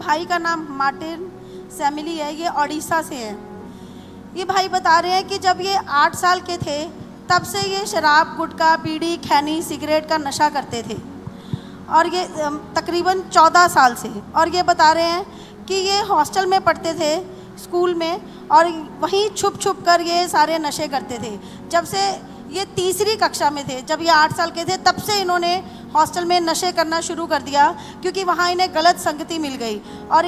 भाई का नाम मार्टिन सैमिली है, ये ओडिशा से है। ये भाई बता रहे हैं कि जब ये 8 साल के थे तब से ये शराब, गुटखा, बीड़ी, खैनी, सिगरेट का नशा करते थे और ये तकरीबन 14 साल से। और ये बता रहे हैं कि ये हॉस्टल में पढ़ते थे, स्कूल में, और वहीं छुप छुप कर ये सारे नशे करते थे। जब से ये तीसरी कक्षा में थे, जब ये 8 साल के थे, तब से इन्होंने हॉस्टल में नशे करना शुरू कर दिया, क्योंकि वहाँ इन्हें गलत संगति मिल गई। और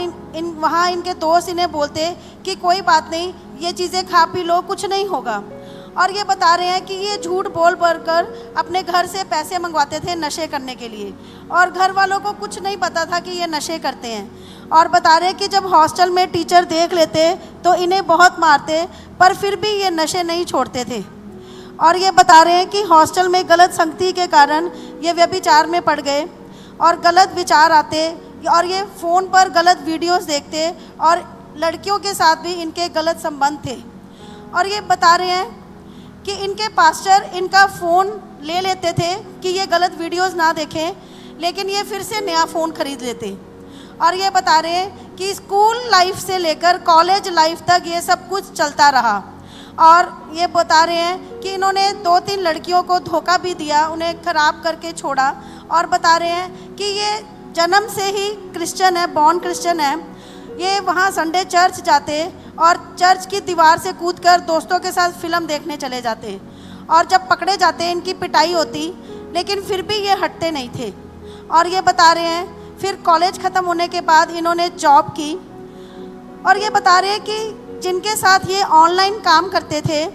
वहाँ इनके दोस्त इन्हें बोलते कि कोई बात नहीं, ये चीज़ें खा पी लो, कुछ नहीं होगा। और ये बता रहे हैं कि ये झूठ बोल कर अपने घर से पैसे मंगवाते थे नशे करने के लिए, और घर वालों को कुछ नहीं पता था कि ये नशे करते हैं। और बता रहे हैं कि जब हॉस्टल में टीचर देख लेते तो इन्हें बहुत मारते, पर फिर भी ये नशे नहीं छोड़ते थे। और ये बता रहे हैं कि हॉस्टल में गलत संगति के कारण ये व्यभिचार में पड़ गए और गलत विचार आते, और ये फ़ोन पर गलत वीडियोस देखते, और लड़कियों के साथ भी इनके गलत संबंध थे। और ये बता रहे हैं कि इनके पास्टर इनका फ़ोन ले लेते थे कि ये गलत वीडियोस ना देखें, लेकिन ये फिर से नया फ़ोन खरीद लेते। और ये बता रहे हैं कि स्कूल लाइफ से लेकर कॉलेज लाइफ तक ये सब कुछ चलता रहा। और ये बता रहे हैं कि इन्होंने 2-3 लड़कियों को धोखा भी दिया, उन्हें ख़राब करके छोड़ा। और बता रहे हैं कि ये जन्म से ही क्रिश्चियन है, बॉर्न क्रिश्चियन है। ये वहाँ संडे चर्च जाते और चर्च की दीवार से कूदकर दोस्तों के साथ फिल्म देखने चले जाते, और जब पकड़े जाते इनकी पिटाई होती, लेकिन फिर भी ये हटते नहीं थे। और ये बता रहे हैं फिर कॉलेज ख़त्म होने के बाद इन्होंने जॉब की। और ये बता रहे हैं कि जिनके साथ ये ऑनलाइन काम करते थे,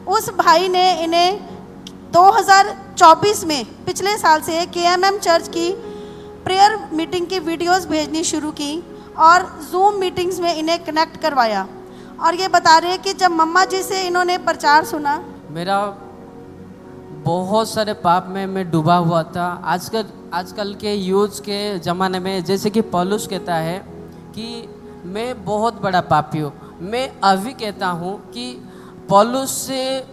उस भाई ने इन्हें 2024 में, पिछले साल से, KMM चर्च की प्रेयर मीटिंग की वीडियोस भेजनी शुरू की और जूम मीटिंग्स में इन्हें कनेक्ट करवाया। और ये बता रहे हैं कि जब मम्मा जी से इन्होंने प्रचार सुना, मेरा बहुत सारे पाप में मैं डूबा हुआ था। आजकल के यूथ के ज़माने में, जैसे कि पौलुस कहता है कि मैं बहुत बड़ा पापी हूँ, मैं अभी कहता हूँ कि पौलुस से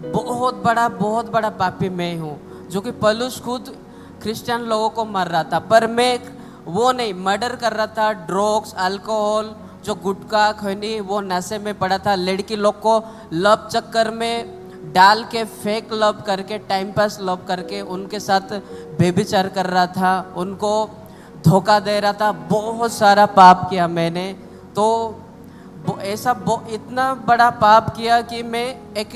बहुत बड़ा पापी मैं हूँ। जो कि पौलुस खुद क्रिश्चियन लोगों को मार रहा था, पर मैं वो नहीं, मर्डर कर रहा था, ड्रग्स, अल्कोहल, जो गुटखा, खैनी, वो नशे में पड़ा था। लड़की लोग को लव चक्कर में डाल के, फेक लव करके, टाइम पास लव करके उनके साथ बेविचार कर रहा था, उनको धोखा दे रहा था। बहुत सारा पाप किया मैंने। तो ऐसा इतना बड़ा पाप किया कि मैं एक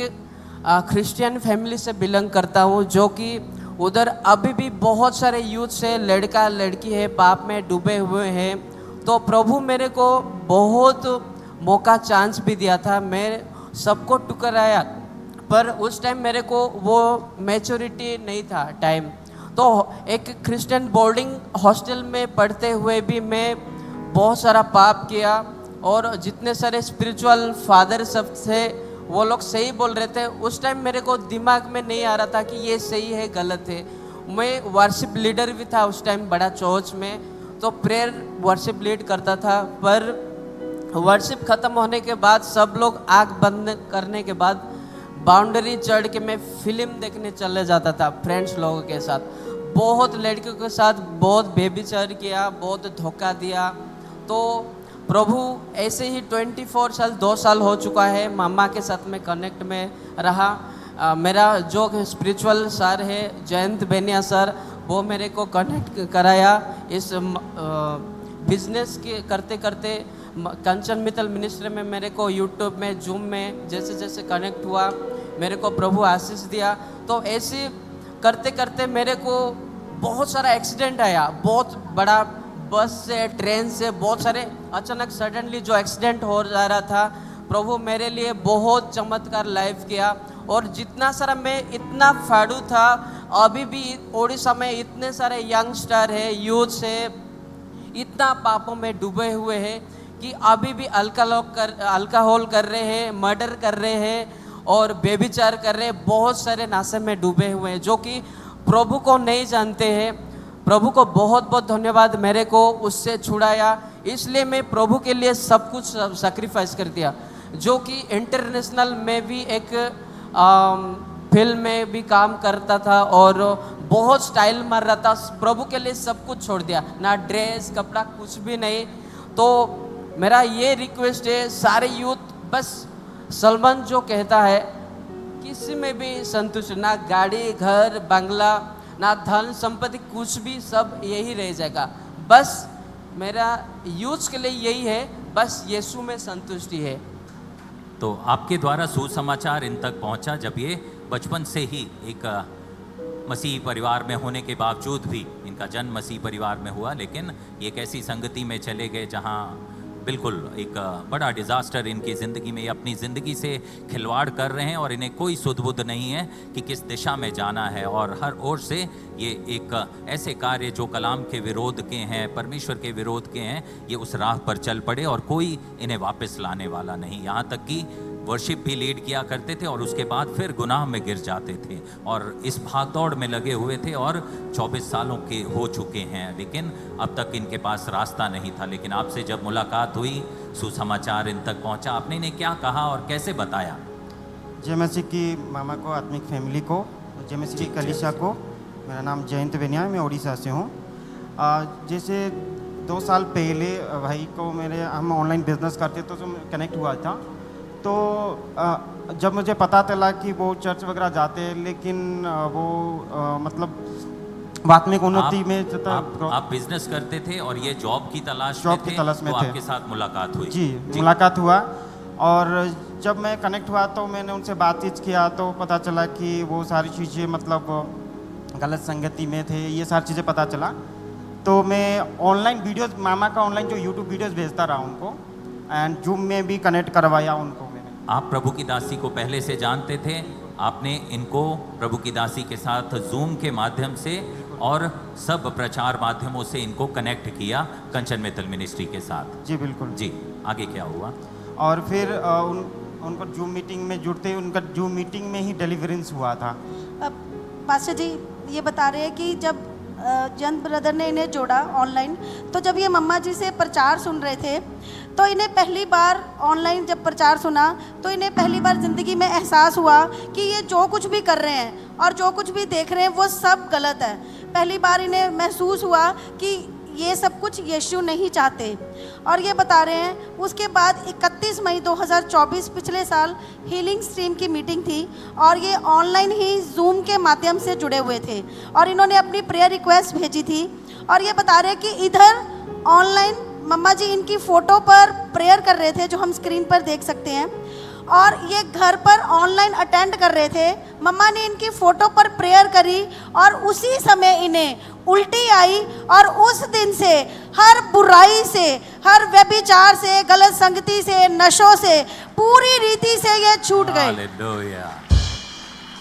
क्रिश्चियन फैमिली से बिलोंग करता हूँ, जो कि उधर अभी भी बहुत सारे यूथ से लड़का लड़की है, पाप में डूबे हुए हैं। तो प्रभु मेरे को बहुत मौका, चांस भी दिया था, मैं सबको टुकराया, पर उस टाइम मेरे को वो मैच्योरिटी नहीं था टाइम। तो एक क्रिश्चियन बोर्डिंग हॉस्टल में पढ़ते हुए भी मैं बहुत सारा पाप किया, और जितने सारे स्पिरिचुअल फादर सब थे वो लोग सही बोल रहे थे। उस टाइम मेरे को दिमाग में नहीं आ रहा था कि ये सही है गलत है। मैं वर्शिप लीडर भी था उस टाइम बड़ा चर्च में, तो प्रेयर वर्शिप लीड करता था। पर वर्शिप ख़त्म होने के बाद सब लोग आँख बंद करने के बाद बाउंड्री चढ़ के मैं फिल्म देखने चले जाता था फ्रेंड्स लोगों के साथ। बहुत लड़कियों के साथ बहुत बेविचार किया, बहुत धोखा दिया। तो प्रभु ऐसे ही 24 साल, 2 साल हो चुका है, मम्मा के साथ में कनेक्ट में रहा। मेरा जो स्पिरिचुअल सर है जयंत बेनिया सर, वो मेरे को कनेक्ट कराया इस बिजनेस के करते करते। कंचन मित्तल मिनिस्ट्री में मेरे को यूट्यूब में, जूम में जैसे जैसे कनेक्ट हुआ, मेरे को प्रभु आशीष दिया। तो ऐसे करते करते मेरे को बहुत सारा एक्सीडेंट आया, बहुत बड़ा, बस से, ट्रेन से, बहुत सारे अचानक सडनली जो एक्सीडेंट हो जा रहा था। प्रभु मेरे लिए बहुत चमत्कार लाइफ किया। और जितना सारा मैं इतना फाड़ू था, अभी भी ओडिशा में इतने सारे यंगस्टर है, यूथ है, इतना पापों में डूबे हुए हैं कि अभी भी अल्कोहल कर रहे हैं, मर्डर कर रहे हैं और बेविचार कर रहे हैं। बहुत सारे नशे में डूबे हुए हैं जो कि प्रभु को नहीं जानते हैं। प्रभु को बहुत बहुत धन्यवाद, मेरे को उससे छुड़ाया। इसलिए मैं प्रभु के लिए सब कुछ सैक्रिफाइस कर दिया। जो कि इंटरनेशनल में भी एक फिल्म में भी काम करता था और बहुत स्टाइल मार रहा था। प्रभु के लिए सब कुछ छोड़ दिया, ना ड्रेस कपड़ा कुछ भी नहीं। तो मेरा ये रिक्वेस्ट है सारे यूथ, बस सलमान जो कहता है किसी में भी संतुष्ट, ना गाड़ी घर बंगला ना धन संपत्ति कुछ भी, सब यही रह जाएगा। बस मेरा यूथ के लिए यही है, बस यीशु में संतुष्टि है। तो आपके द्वारा सुसमाचार इन तक पहुंचा जब ये बचपन से ही एक मसीही परिवार में होने के बावजूद भी, इनका जन्म मसीही परिवार में हुआ, लेकिन ये एक ऐसी संगति में चले गए जहां बिल्कुल एक बड़ा डिज़ास्टर इनकी ज़िंदगी में, ये अपनी ज़िंदगी से खिलवाड़ कर रहे हैं और इन्हें कोई सुध बुध नहीं है कि किस दिशा में जाना है। और हर ओर से ये एक ऐसे कार्य जो कलाम के विरोध के हैं, परमेश्वर के विरोध के हैं, ये उस राह पर चल पड़े और कोई इन्हें वापस लाने वाला नहीं। यहाँ तक कि वर्शिप भी लीड किया करते थे और उसके बाद फिर गुनाह में गिर जाते थे और इस भागदौड़ में लगे हुए थे और 24 सालों के हो चुके हैं, लेकिन अब तक इनके पास रास्ता नहीं था। लेकिन आपसे जब मुलाकात हुई, सुसमाचार इन तक पहुंचा, आपने इन्हें क्या कहा और कैसे बताया? जय मसीह की मामा को, आत्मिक फैमिली को, जय मसीह की कलीसिया को। मेरा नाम जयंत बेनिया, मैं उड़ीसा से हूँ। जैसे 2 साल पहले भाई को हम ऑनलाइन बिजनेस करते तो कनेक्ट हुआ था। तो जब मुझे पता चला कि वो चर्च वगैरह जाते हैं, लेकिन वो मतलब आत्मिक उन्नति में आप बिजनेस करते थे और ये जॉब की तलाश में थे, तो आपके साथ मुलाकात हुई? जी, मुलाकात हुआ। और जब मैं कनेक्ट हुआ तो मैंने उनसे बातचीत किया तो पता चला कि वो सारी चीज़ें मतलब गलत संगति में थे, ये सारी चीज़ें पता चला। तो मैं ऑनलाइन वीडियोस, मामा का ऑनलाइन जो यूट्यूब वीडियोस भेजता रहा उनको, एंड जूम में भी कनेक्ट करवाया उनको मैंने। आप प्रभु की दासी को पहले से जानते थे, आपने इनको प्रभु की दासी के साथ जूम के माध्यम से और सब प्रचार माध्यमों से इनको कनेक्ट किया कंचन मित्तल मिनिस्ट्री के साथ। जी बिल्कुल जी, आगे क्या हुआ? और फिर उनको जूम मीटिंग में जुड़ते, उनका जूम मीटिंग में ही डिलीवरेंस हुआ था। पास्टर जी ये बता रहे हैं कि जब जयंत ब्रदर ने इन्हें जोड़ा ऑनलाइन, तो जब ये मम्मा जी से प्रचार सुन रहे थे तो इन्हें पहली बार ऑनलाइन जब प्रचार सुना तो इन्हें पहली बार ज़िंदगी में एहसास हुआ कि ये जो कुछ भी कर रहे हैं और जो कुछ भी देख रहे हैं वो सब गलत है। पहली बार इन्हें महसूस हुआ कि ये सब कुछ यीशु नहीं चाहते। और ये बता रहे हैं उसके बाद 31 मई 2024 पिछले साल हीलिंग स्ट्रीम की मीटिंग थी और ये ऑनलाइन ही जूम के माध्यम से जुड़े हुए थे और इन्होंने अपनी प्रेयर रिक्वेस्ट भेजी थी। और ये बता रहे हैं कि इधर ऑनलाइन मम्मा जी इनकी फ़ोटो पर प्रेयर कर रहे थे, जो हम स्क्रीन पर देख सकते हैं, और ये घर पर ऑनलाइन अटेंड कर रहे थे। मम्मा ने इनकी फ़ोटो पर प्रेयर करी और उसी समय इन्हें उल्टी आई और उस दिन से हर बुराई से, हर व्यभिचार से, गलत संगति से, नशों से पूरी रीति से ये छूट गए। हालेलुया।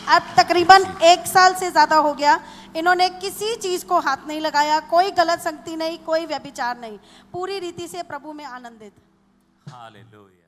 अब तकरीबन 1 साल से ज़्यादा हो गया, इन्होंने किसी चीज़ को हाथ नहीं लगाया, कोई गलत संगति नहीं, कोई व्यभिचार नहीं, पूरी रीति से प्रभु में आनंदित। हालेलुया।